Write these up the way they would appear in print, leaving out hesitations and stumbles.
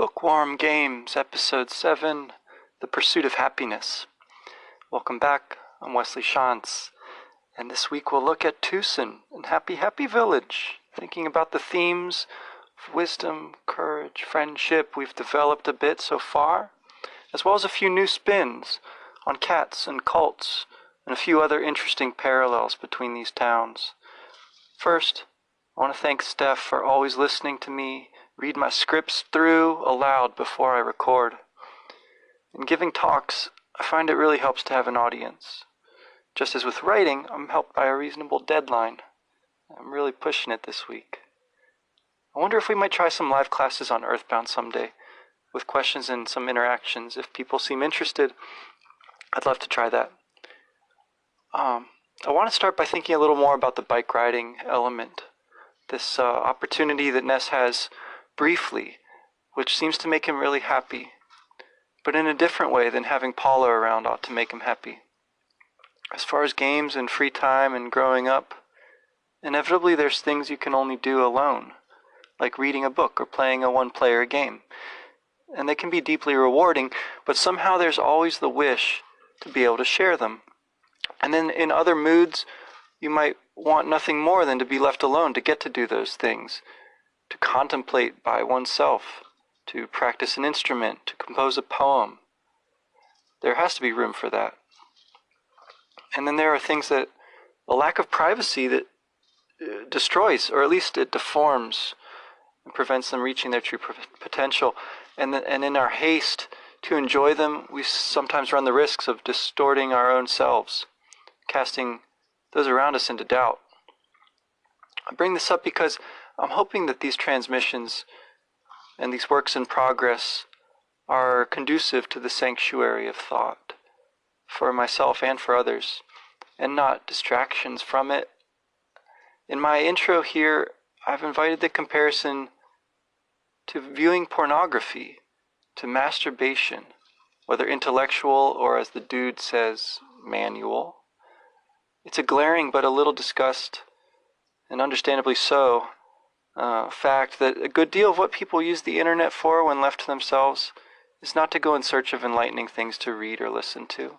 Bookwarm Games, Episode 7, The Pursuit of Happiness. Welcome back, I'm Wesley Shantz, and this week we'll look at Twoson and Happy Happy Village, thinking about the themes of wisdom, courage, friendship we've developed a bit so far, as well as a few new spins on cats and cults, and a few other interesting parallels between these towns. First, I want to thank Steph for always listening to me read my scripts through aloud before I record. In giving talks, I find it really helps to have an audience. Just as with writing, I'm helped by a reasonable deadline. I'm really pushing it this week. I wonder if we might try some live classes on Earthbound someday, with questions and some interactions. If people seem interested, I'd love to try that. I want to start by thinking a little more about the bike riding element. This opportunity that Ness has briefly, which seems to make him really happy, but in a different way than having Paula around ought to make him happy. As far as games and free time and growing up, inevitably there's things you can only do alone, like reading a book or playing a one-player game. And they can be deeply rewarding, but somehow there's always the wish to be able to share them. And then in other moods, you might want nothing more than to be left alone to get to do those things, to contemplate by oneself, to practice an instrument, to compose a poem. There has to be room for that. And then there are things that a lack of privacy that destroys, or at least it deforms and prevents them reaching their true potential. And in our haste to enjoy them, we sometimes run the risks of distorting our own selves, casting those around us into doubt. I bring this up because I'm hoping that these transmissions and these works in progress are conducive to the sanctuary of thought for myself and for others, and not distractions from it. In my intro here, I've invited the comparison to viewing pornography, to masturbation, whether intellectual or, as the dude says, manual. It's a glaring but a little discussed, and understandably so, fact that a good deal of what people use the internet for when left to themselves is not to go in search of enlightening things to read or listen to.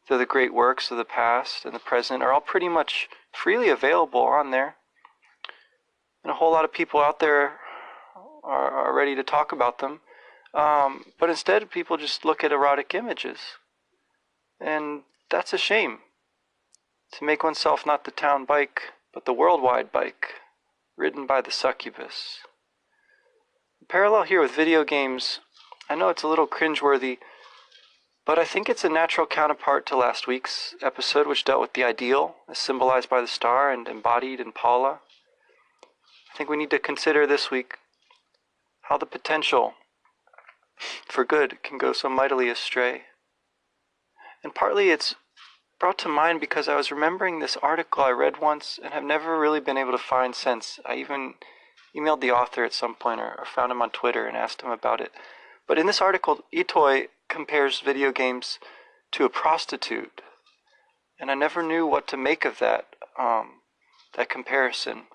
Though the great works of the past and the present are all pretty much freely available on there. And a whole lot of people out there are ready to talk about them. But instead, people just look at erotic images. And that's a shame. To make oneself not the town bike, but the worldwide bike, ridden by the succubus. The parallel here with video games, I know it's a little cringeworthy, but I think it's a natural counterpart to last week's episode, which dealt with the ideal, as symbolized by the star and embodied in Paula. I think we need to consider this week how the potential for good can go so mightily astray. And partly it's brought to mind because I was remembering this article I read once and have never really been able to find since. I even emailed the author at some point or found him on Twitter and asked him about it. But in this article, Itoy compares video games to a prostitute. And I never knew what to make of that comparison.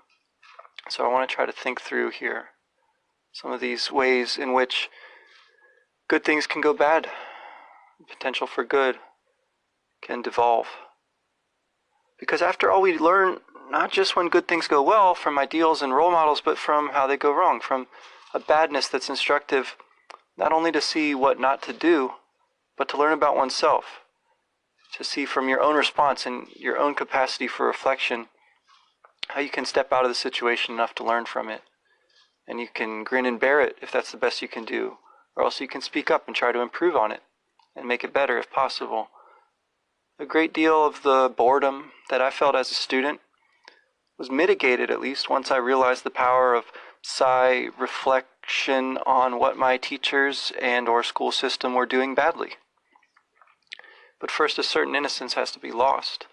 So I want to try to think through here some of these ways in which good things can go bad. Potential for good can devolve. Because after all, we learn not just when good things go well from ideals and role models, but from how they go wrong, from a badness that's instructive, not only to see what not to do, but to learn about oneself, to see from your own response and your own capacity for reflection how you can step out of the situation enough to learn from it. And you can grin and bear it if that's the best you can do, or else you can speak up and try to improve on it and make it better if possible. A great deal of the boredom that I felt as a student was mitigated, at least once I realized the power of reflection on what my teachers and or school system were doing badly. But first, a certain innocence has to be lost.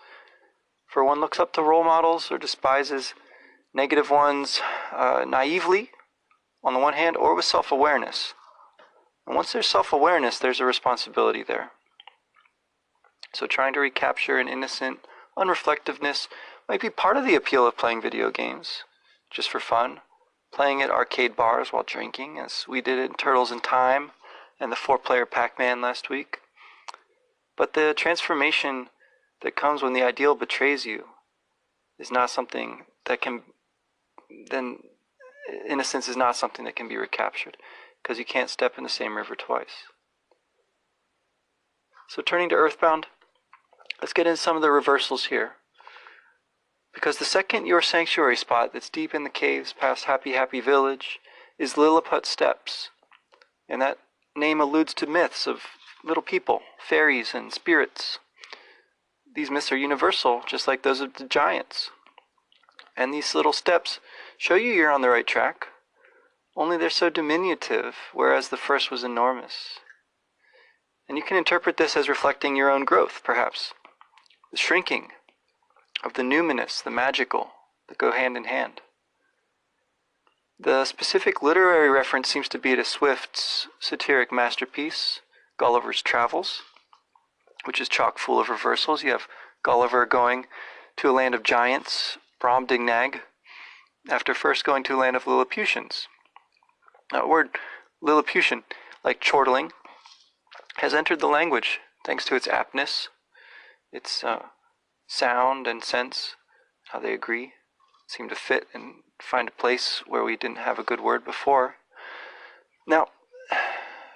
For one looks up to role models or despises negative ones naively, on the one hand, or with self-awareness. And once there's self-awareness, there's a responsibility there. So trying to recapture an innocent unreflectiveness might be part of the appeal of playing video games, just for fun. playing at arcade bars while drinking, as we did in Turtles in Time and the 4-player Pac-Man last week. But the transformation that comes when the ideal betrays you is not something that can, then, innocence is not something that can be recaptured, because you can't step in the same river twice. So turning to Earthbound, let's get into some of the reversals here. Because the second your sanctuary spot that's deep in the caves past Happy Happy Village is Lilliput Steps. And that name alludes to myths of little people, fairies, and spirits. These myths are universal, just like those of the giants. And these little steps show you you're on the right track, only they're so diminutive, whereas the first was enormous. And you can interpret this as reflecting your own growth, perhaps. The shrinking of the numinous, the magical, that go hand in hand. The specific literary reference seems to be to Swift's satiric masterpiece, Gulliver's Travels, which is chock full of reversals. You have Gulliver going to a land of giants, Brobdingnag, after first going to a land of Lilliputians. That word Lilliputian, like chortling, has entered the language thanks to its aptness, its sound and sense, how they agree, seem to fit and find a place where we didn't have a good word before. Now,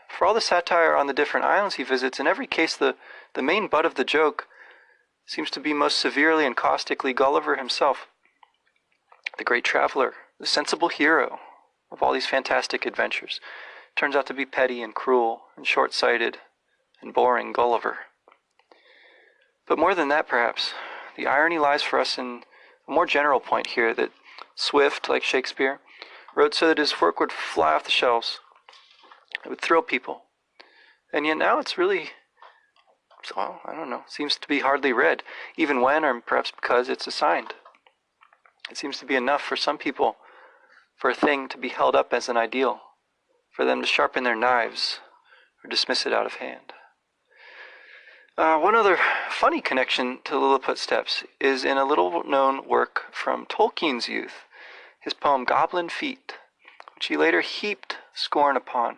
for all the satire on the different islands he visits, in every case the main butt of the joke seems to be most severely and caustically Gulliver himself, the great traveler, the sensible hero of all these fantastic adventures. Turns out to be petty and cruel and short-sighted and boring Gulliver. But more than that, perhaps, the irony lies for us in a more general point here, that Swift, like Shakespeare, wrote so that his work would fly off the shelves. It would thrill people. And yet now it's really, well, I don't know, seems to be hardly read, even when, or perhaps because, it's assigned. It seems to be enough for some people for a thing to be held up as an ideal, for them to sharpen their knives or dismiss it out of hand. One other funny connection to Lilliput Steps is in a little-known work from Tolkien's youth, his poem Goblin Feet, which he later heaped scorn upon.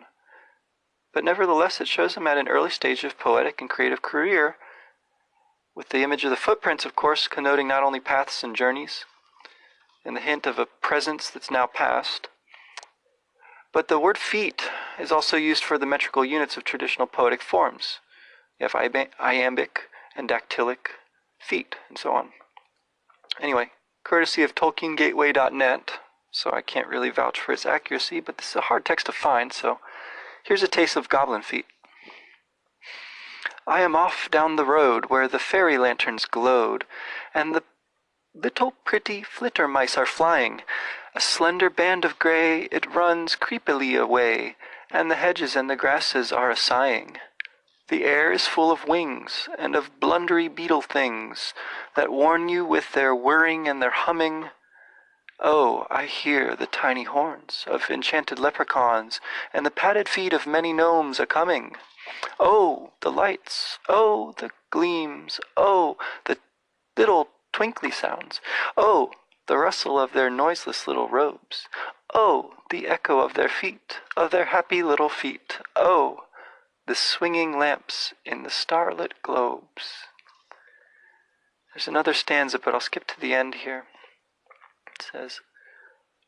But nevertheless, it shows him at an early stage of poetic and creative career, with the image of the footprints, of course, connoting not only paths and journeys, and the hint of a presence that's now past, but the word feet is also used for the metrical units of traditional poetic forms. You have iambic and dactylic feet, and so on. Anyway, courtesy of TolkienGateway.net, so I can't really vouch for its accuracy, but this is a hard text to find, so here's a taste of Goblin Feet. I am off down the road where the fairy lanterns glowed, and the little pretty flitter mice are flying. A slender band of gray, it runs creepily away, and the hedges and the grasses are a-sighing. The air is full of wings, and of blundery beetle things, that warn you with their whirring and their humming. Oh, I hear the tiny horns of enchanted leprechauns, and the padded feet of many gnomes a-coming. Oh, the lights, oh, the gleams, oh, the little twinkly sounds, oh, the rustle of their noiseless little robes, oh, the echo of their feet, of their happy little feet, oh, the swinging lamps in the starlit globes. There's another stanza, but I'll skip to the end here. It says,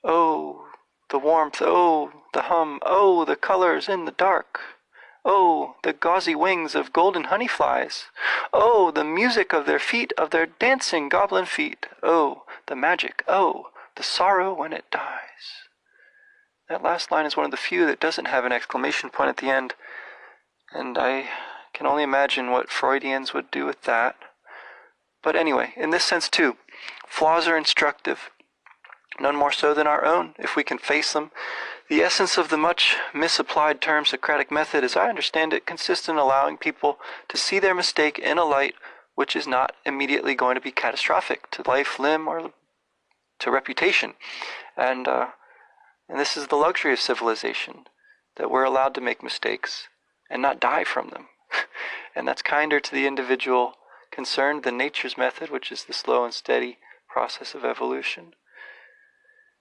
oh, the warmth, oh, the hum, oh, the colors in the dark, oh, the gauzy wings of golden honey flies, oh, the music of their feet, of their dancing goblin feet, oh, the magic, oh, the sorrow when it dies. That last line is one of the few that doesn't have an exclamation point at the end, and I can only imagine what Freudians would do with that. But anyway, in this sense too, flaws are instructive, none more so than our own, if we can face them. The essence of the much misapplied term Socratic method, as I understand it, consists in allowing people to see their mistake in a light which is not immediately going to be catastrophic to life, limb, or to reputation. And this is the luxury of civilization, that we're allowed to make mistakes and not die from them. And that's kinder to the individual concerned than nature's method, which is the slow and steady process of evolution.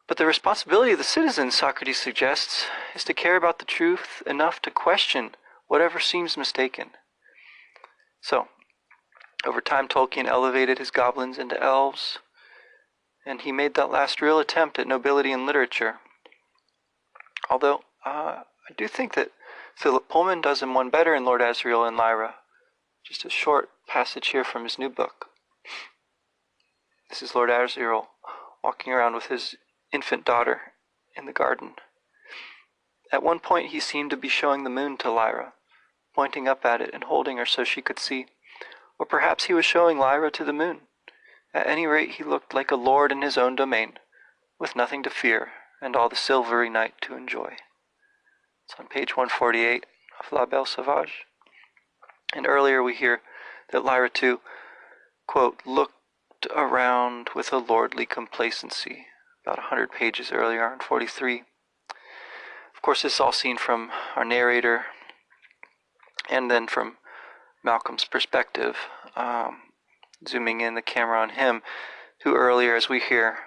But the responsibility of the citizen, Socrates suggests, is to care about the truth enough to question whatever seems mistaken. So, over time, Tolkien elevated his goblins into elves, and he made that last real attempt at nobility in literature. Although, I do think that Philip Pullman does him one better in Lord Asriel and Lyra. Just a short passage here from his new book. This is Lord Asriel walking around with his infant daughter in the garden. At one point he seemed to be showing the moon to Lyra, pointing up at it and holding her so she could see. Or perhaps he was showing Lyra to the moon. At any rate, he looked like a lord in his own domain, with nothing to fear and all the silvery night to enjoy. It's on page 148 of La Belle Sauvage. And earlier we hear that Lyra too, quote, looked around with a lordly complacency, about 100 pages earlier on 43. Of course, this is all seen from our narrator and then from Malcolm's perspective, zooming in the camera on him, who earlier, as we hear,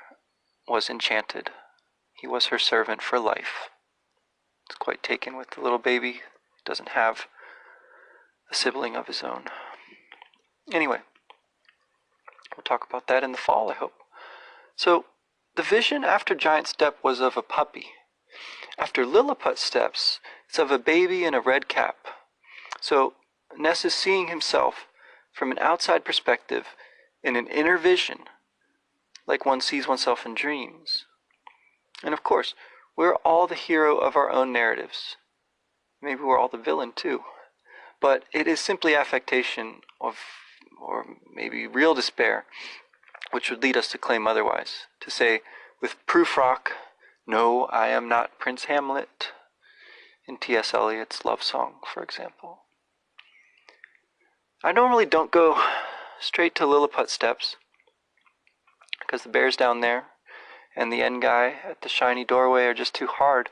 was enchanted. He was her servant for life. He's quite taken with the little baby. Doesn't have a sibling of his own. Anyway, we'll talk about that in the fall, I hope. So, the vision after Giant Step was of a puppy. After Lilliput Steps, it's of a baby in a red cap. So, Ness is seeing himself from an outside perspective in an inner vision, like one sees oneself in dreams. And of course, we're all the hero of our own narratives. Maybe we're all the villain too. But it is simply affectation of, or maybe real despair, which would lead us to claim otherwise. To say, with Prufrock, no, I am not Prince Hamlet, in T.S. Eliot's Love Song, for example. I normally don't go straight to Lilliput Steps, because the bears down there and the end guy at the shiny doorway are just too hard,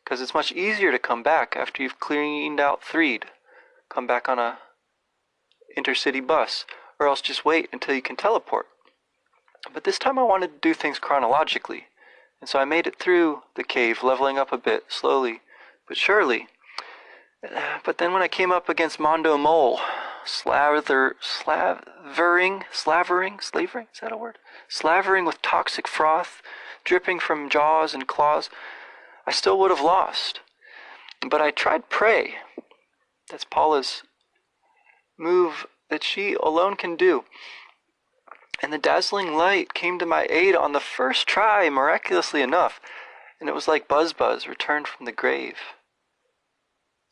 because it's much easier to come back after you've cleaned out Threed. Come back on a intercity bus, or else just wait until you can teleport. But this time I wanted to do things chronologically, and so I made it through the cave, leveling up a bit, slowly but surely. But then when I came up against Mondo Mole, slavering, is that a word? Slavering with toxic froth, dripping from jaws and claws, I still would have lost. But I tried Prey. That's Paula's move that she alone can do. And the dazzling light came to my aid on the first try, miraculously enough, and it was like Buzz returned from the grave.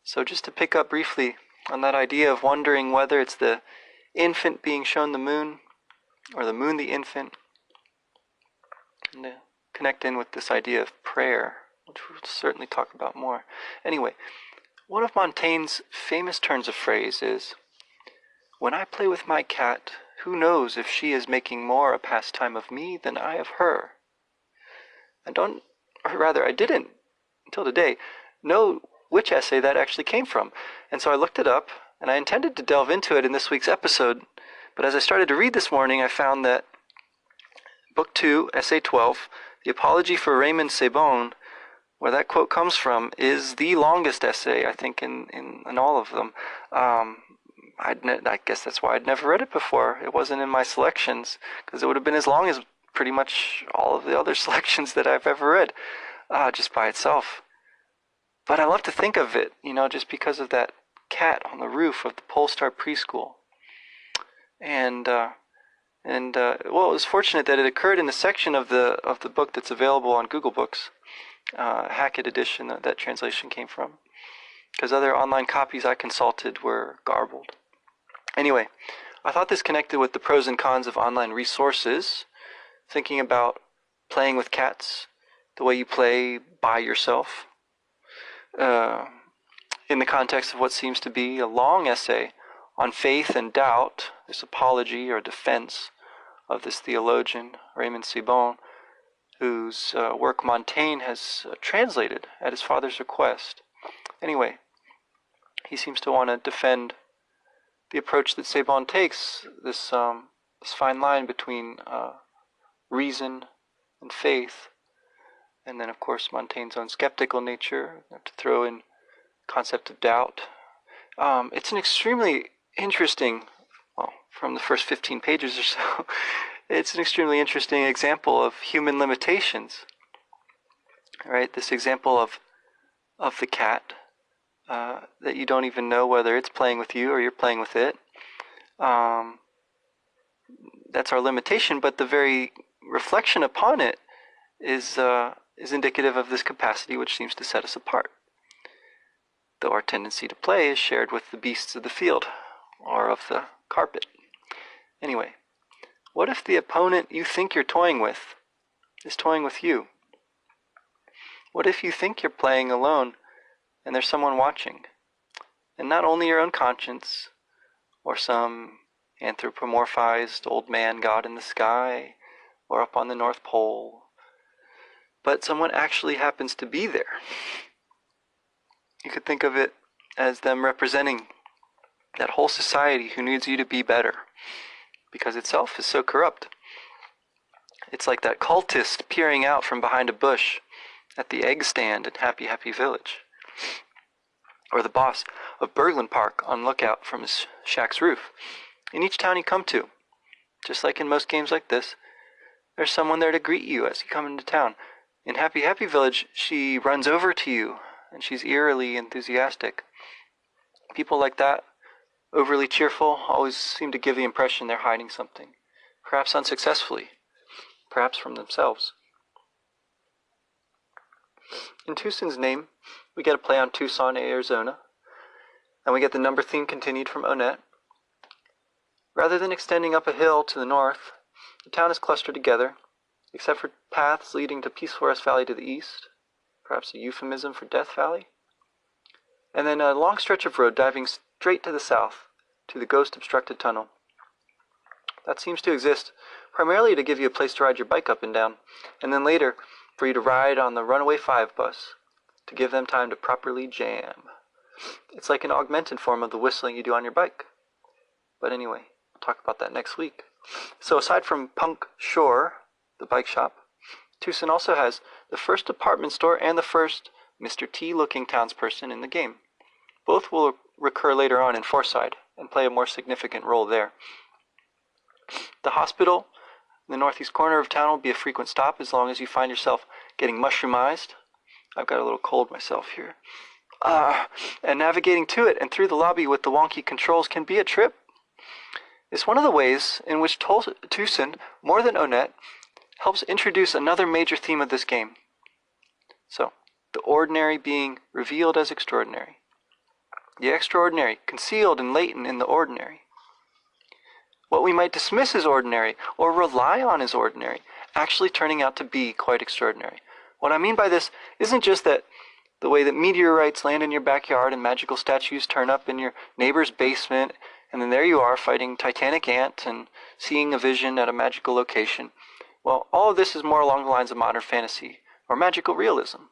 So just to pick up briefly on that idea of wondering whether it's the infant being shown the moon, or the moon the infant, and to connect in with this idea of prayer, which we'll certainly talk about more. Anyway, one of Montaigne's famous turns of phrase is, when I play with my cat, who knows if she is making more a pastime of me than I of her? I didn't, until today, know which essay that actually came from. And so I looked it up, and I intended to delve into it in this week's episode. But as I started to read this morning, I found that Book 2, Essay 12, The Apology for Raymond Sebon, where that quote comes from, is the longest essay, I think, in all of them. I guess that's why I'd never read it before. It wasn't in my selections, because it would have been as long as pretty much all of the other selections that I've ever read, just by itself. But I love to think of it, just because of that cat on the roof of the Polestar preschool. And well, it was fortunate that it occurred in a section of the book that's available on Google Books, Hackett edition that translation came from, because other online copies I consulted were garbled. Anyway, I thought this connected with the pros and cons of online resources, thinking about playing with cats the way you play by yourself, in the context of what seems to be a long essay on faith and doubt, this apology or defense of this theologian, Raymond Sebon, whose work Montaigne has translated at his father's request. Anyway, he seems to want to defend the approach that Sebon takes, this fine line between reason and faith, And then, of course, Montaigne's own skeptical nature. I have to throw in concept of doubt. It's an extremely interesting, well, from the first 15 pages or so, it's an extremely interesting example of human limitations. Right? This example of the cat, that you don't even know whether it's playing with you or you're playing with it. That's our limitation, but the very reflection upon it is indicative of this capacity which seems to set us apart. Though our tendency to play is shared with the beasts of the field or of the carpet. Anyway, what if the opponent you think you're toying with is toying with you? What if you think you're playing alone and there's someone watching? And not only your own conscience or some anthropomorphized old man god in the sky or up on the North Pole, but someone actually happens to be there. You could think of it as them representing that whole society who needs you to be better because itself is so corrupt. It's like that cultist peering out from behind a bush at the egg stand at Happy Happy Village, or the boss of Berglund Park on lookout from his shack's roof. In each town you come to, just like in most games like this, there's someone there to greet you as you come into town. In Happy Happy Village, she runs over to you, and she's eerily enthusiastic. People like that, overly cheerful, always seem to give the impression they're hiding something, perhaps unsuccessfully, perhaps from themselves. In Twoson's name, we get a play on Tucson, Arizona, and we get the number theme continued from Onett. Rather than extending up a hill to the north, the town is clustered together, except for paths leading to Peace Forest Valley to the east, perhaps a euphemism for Death Valley, and then a long stretch of road diving straight to the south, to the ghost-obstructed tunnel. That seems to exist primarily to give you a place to ride your bike up and down, and then later for you to ride on the Runaway 5 bus, to give them time to properly jam. It's like an augmented form of the whistling you do on your bike. But anyway, we'll talk about that next week. So aside from Punk Shore, the bike shop, Twoson also has the first department store and the first Mr. T-looking townsperson in the game. Both will recur later on in Forside and play a more significant role there. The hospital in the northeast corner of town will be a frequent stop as long as you find yourself getting mushroomized. I've got a little cold myself here. And navigating to it and through the lobby with the wonky controls can be a trip. It's one of the ways in which Twoson, more than Onett, helps introduce another major theme of this game. So, the ordinary being revealed as extraordinary. The extraordinary concealed and latent in the ordinary. What we might dismiss as ordinary or rely on as ordinary, actually turning out to be quite extraordinary. What I mean by this isn't just that the way that meteorites land in your backyard and magical statues turn up in your neighbor's basement, and then there you are fighting Titanic ant and seeing a vision at a magical location. Well, all of this is more along the lines of modern fantasy, or magical realism,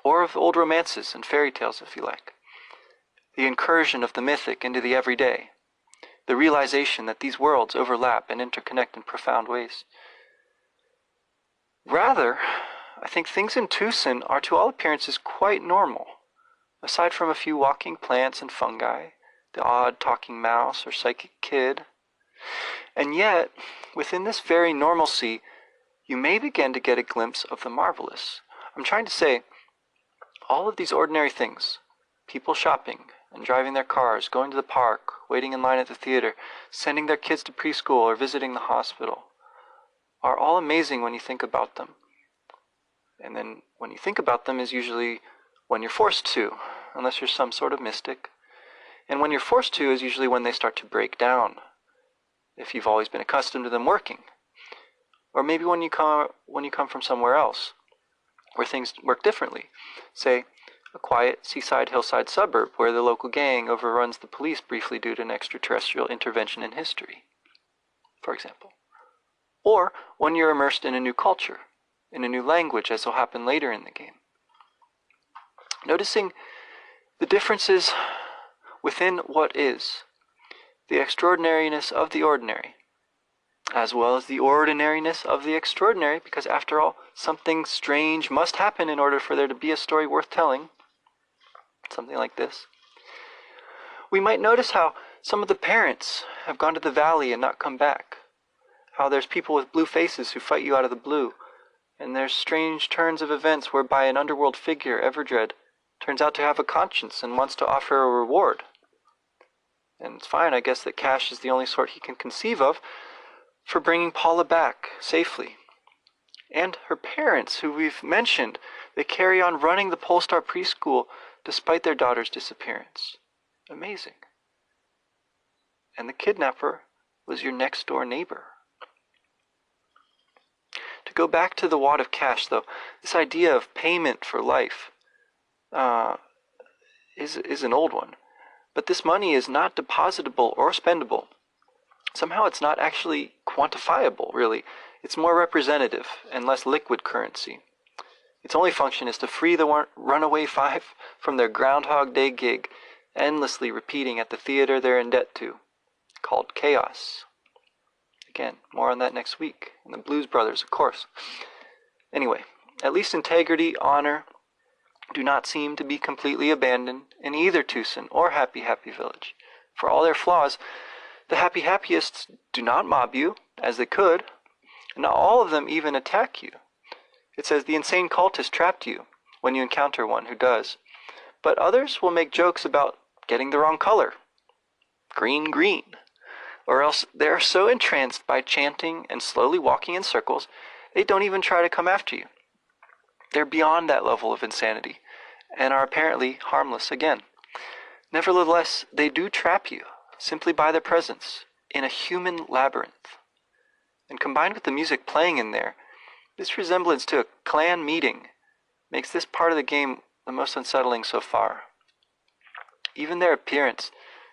or of old romances and fairy tales, if you like. The incursion of the mythic into the everyday, the realization that these worlds overlap and interconnect in profound ways. Rather, I think things in Twoson are to all appearances quite normal, aside from a few walking plants and fungi, the odd talking mouse or psychic kid. And yet, within this very normalcy, you may begin to get a glimpse of the marvelous. I'm trying to say, all of these ordinary things, people shopping and driving their cars, going to the park, waiting in line at the theater, sending their kids to preschool or visiting the hospital, are all amazing when you think about them. And then when you think about them is usually when you're forced to, unless you're some sort of mystic. And when you're forced to is usually when they start to break down, if you've always been accustomed to them working. Or maybe when you come from somewhere else, where things work differently. Say, a quiet seaside hillside suburb where the local gang overruns the police briefly due to an extraterrestrial intervention in history, for example. Or when you're immersed in a new culture, in a new language, as will happen later in the game. Noticing the differences within what is, the extraordinariness of the ordinary, as well as the ordinariness of the extraordinary, because after all, something strange must happen in order for there to be a story worth telling. Something like this. We might notice how some of the parents have gone to the valley and not come back. How there's people with blue faces who fight you out of the blue. And there's strange turns of events whereby an underworld figure, Everdred, turns out to have a conscience and wants to offer a reward. And it's fine, I guess, that Cash is the only sort he can conceive of for bringing Paula back safely. And her parents, who we've mentioned, they carry on running the Polestar preschool despite their daughter's disappearance. Amazing. And the kidnapper was your next door neighbor. To go back to the wad of cash, though, this idea of payment for life is an old one. But this money is not depositable or spendable. Somehow it's not actually quantifiable, really. It's more representative and less liquid currency. Its only function is to free the runaway five from their Groundhog Day gig, endlessly repeating at the theater they're in debt to, called chaos. Again, more on that next week. And the Blues Brothers, of course. Anyway, at least integrity, honor, do not seem to be completely abandoned in either Twoson or Happy Happy Village. For all their flaws, the Happy Happyists do not mob you, as they could, and not all of them even attack you. It says the insane cultist trapped you when you encounter one who does. But others will make jokes about getting the wrong color. Green, green. Or else they are so entranced by chanting and slowly walking in circles, they don't even try to come after you. They're beyond that level of insanity, and are apparently harmless again. Nevertheless, they do trap you, simply by their presence, in a human labyrinth. And combined with the music playing in there, this resemblance to a clan meeting makes this part of the game the most unsettling so far. Even their appearance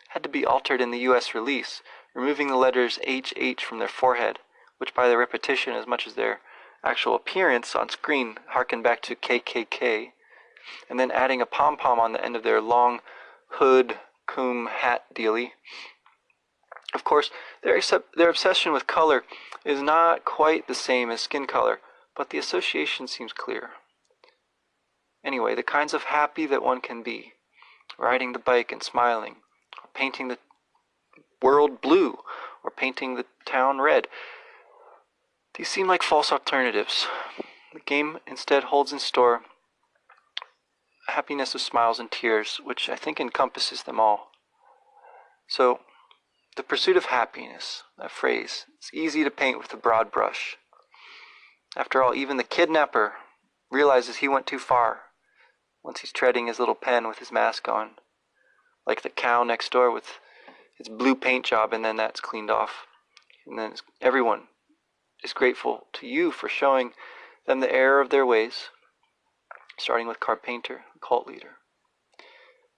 had to be altered in the US release, removing the letters HH from their forehead, which by their repetition as much as their actual appearance on screen harken back to KKK, and then adding a pom-pom on the end of their long hood, coom hat dealie. Of course, their obsession with color is not quite the same as skin color, but the association seems clear. Anyway, the kinds of happy that one can be, riding the bike and smiling, or painting the world blue, or painting the town red, these seem like false alternatives. The game instead holds in store a happiness of smiles and tears, which I think encompasses them all. So, the pursuit of happiness, that phrase, it's easy to paint with a broad brush. After all, even the kidnapper realizes he went too far once he's treading his little pen with his mask on, like the cow next door with its blue paint job, and then that's cleaned off. And then everyone is grateful to you for showing them the error of their ways, starting with Carpainter, the cult leader.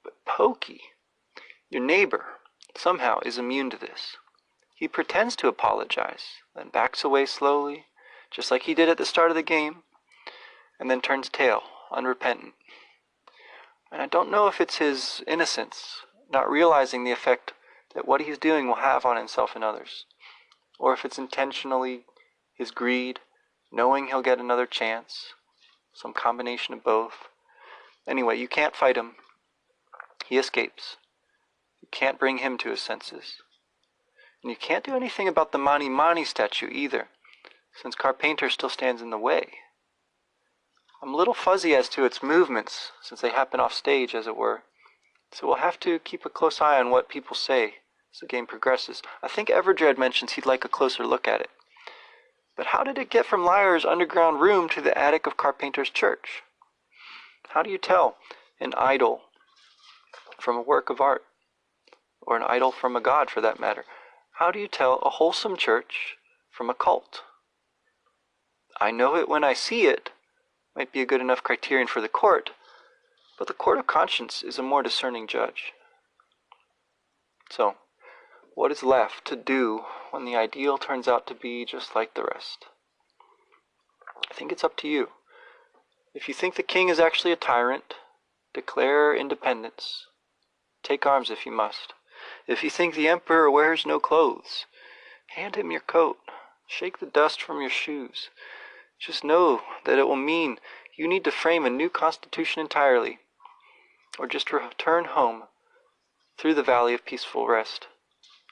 But Pokey, your neighbor, somehow is immune to this. He pretends to apologize, then backs away slowly, just like he did at the start of the game, and then turns tail, unrepentant. And I don't know if it's his innocence, not realizing the effect that what he's doing will have on himself and others, or if it's intentionally his greed, knowing he'll get another chance, some combination of both. Anyway, you can't fight him. He escapes. You can't bring him to his senses. And you can't do anything about the Mani Mani statue either, since Carpainter still stands in the way. I'm a little fuzzy as to its movements, since they happen off stage, as it were, so we'll have to keep a close eye on what people say as the game progresses. I think Everdred mentions he'd like a closer look at it. But how did it get from Lyre's underground room to the attic of Carpainter's church? How do you tell an idol from a work of art? Or an idol from a god, for that matter? How do you tell a wholesome church from a cult? I know it when I see it might be a good enough criterion for the court, but the court of conscience is a more discerning judge. So, what is left to do when the ideal turns out to be just like the rest? I think it's up to you. If you think the king is actually a tyrant, declare independence. Take arms if you must. If you think the emperor wears no clothes, hand him your coat. Shake the dust from your shoes. Just know that it will mean you need to frame a new constitution entirely, or just return home through the valley of peaceful rest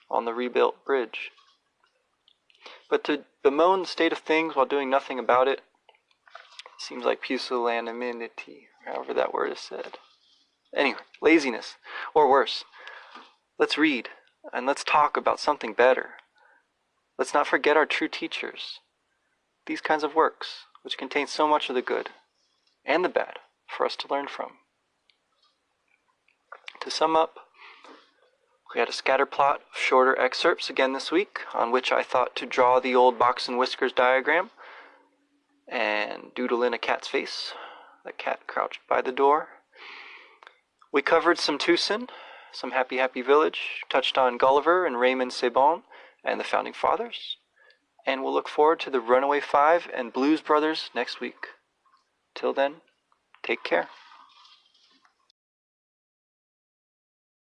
on the rebuilt bridge. But to bemoan the state of things while doing nothing about it seems like pusillanimity, however that word is said. Anyway, laziness, or worse. Let's read, and let's talk about something better. Let's not forget our true teachers. These kinds of works, which contain so much of the good and the bad for us to learn from. To sum up, we had a scatter plot of shorter excerpts again this week, on which I thought to draw the old box and whiskers diagram and doodle in a cat's face, the cat crouched by the door. We covered some Twoson, some Happy Happy Village, touched on Gulliver and Raymond Sebon and the Founding Fathers, and we'll look forward to the Runaway Five and Blues Brothers next week. Till then, take care.